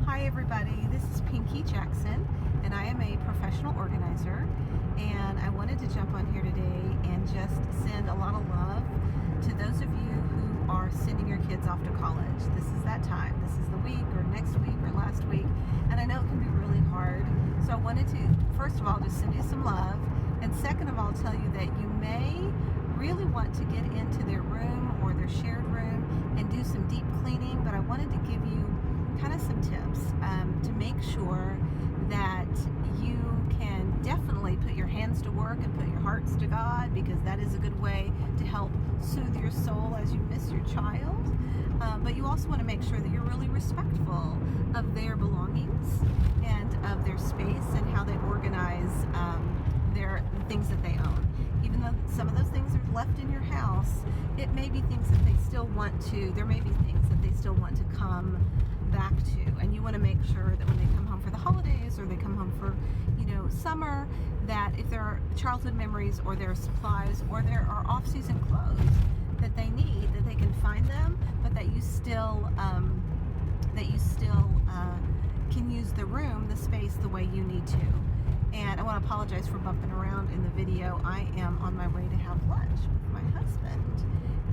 Hi everybody, this is Pinky Jackson and I am a professional organizer, and I wanted to jump on here today and just send a lot of love to those of you who are sending your kids off to college. This is that time. This is the week or next week or last week, and I know it can be really hard. So I wanted to, first of all, just send you some love, and second of all, tell you that you may really want to get into their room or their shared room and do some deep cleaning, but I wanted to give you kind of some tips to make sure that you can definitely put your hands to work and put your hearts to God, because that is a good way to help soothe your soul as you miss your child. But you also want to make sure that you're really respectful of their belongings and of their space and how they organize the things that they own. Even though some of those things are left in your house, it may be things that they still want to, there may be things that they still want to come back to, and you want to make sure that when they come home for the holidays or they come home for, summer, that if there are childhood memories or there are supplies or there are off-season clothes that they need, that they can find them, but that you still can use the room, the space, the way you need to. And I want to apologize for bumping around in the video. I am on my way to have lunch with my husband,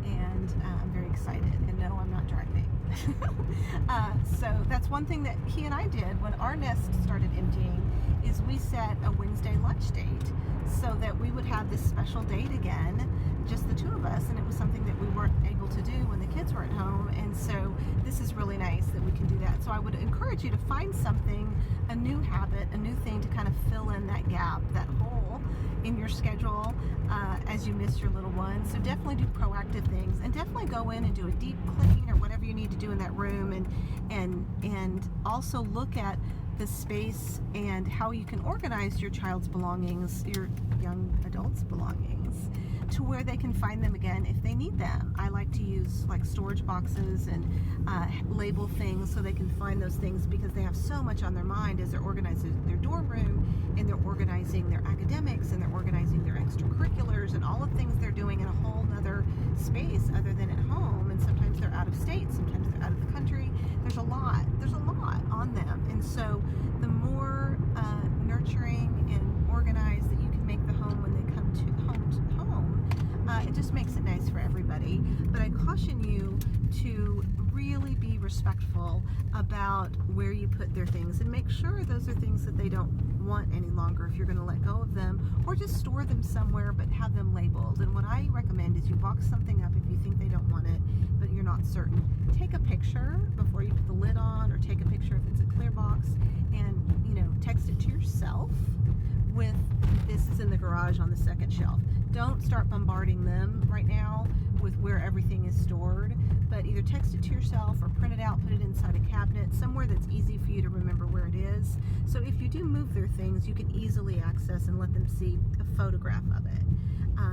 and I'm very excited. And no, I'm not driving. So that's one thing that he and I did when our nest started emptying, is we set a Wednesday lunch date so that we would have this special date again, just the two of us, and it was something that we weren't able to do when the kids were at home. And so this is really nice that we can do that. So I would encourage you to find something, a new habit, a new thing to kind of fill in that gap, that hole in your schedule as you miss your little one. So definitely do proactive things, and definitely go in and do a deep clean or whatever you need to do in that room, and also look at the space and how you can organize your child's belongings, your young adult's belongings, to where they can find them again if they need them. I like to use like storage boxes and label things so they can find those things, because they have so much on their mind as they're organizing their dorm room, and they're organizing their academics, and they're organizing their extracurriculars and all the things they're doing in a whole nother space other than at home. And sometimes they're out of state, sometimes they're out of the country. There's a lot on them. And so the more nurturing and organized that you can make the home when they come to home, it just makes it nice for everybody. But I caution you to really be respectful about where you put their things, and make sure those are things that they don't want any longer if you're going to let go of them, or just store them somewhere but have them labeled. And what I recommend is you box something up if you think they don't want it but you're not certain. Take a picture before you put the lid on, or take a picture if it's a clear box, and text it to yourself with, "This is in the garage on the second shelf." Don't start bombarding them right now with where everything is stored, but either text it to yourself or print it out, put it inside a cabinet, somewhere that's easy for you to remember where it is. So if you do move their things, you can easily access and let them see a photograph of it.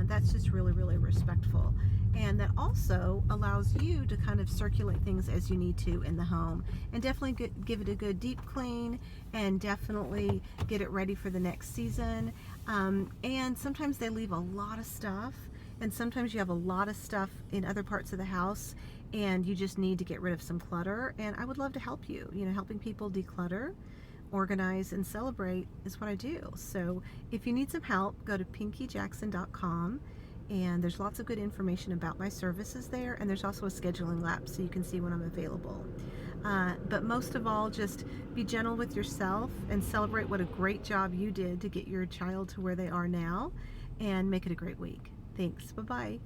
That's just really, really respectful. And that also allows you to kind of circulate things as you need to in the home, and definitely give it a good deep clean, and definitely get it ready for the next season. And sometimes they leave a lot of stuff, and sometimes you have a lot of stuff in other parts of the house, and you just need to get rid of some clutter. And I would love to help you. Helping people declutter, organize, and celebrate is what I do. So if you need some help, go to pinkyjackson.com, and there's lots of good information about my services there, and there's also a scheduling lap so you can see when I'm available. But most of all, just be gentle with yourself and celebrate what a great job you did to get your child to where they are now, and make it a great week. Thanks. Bye-bye.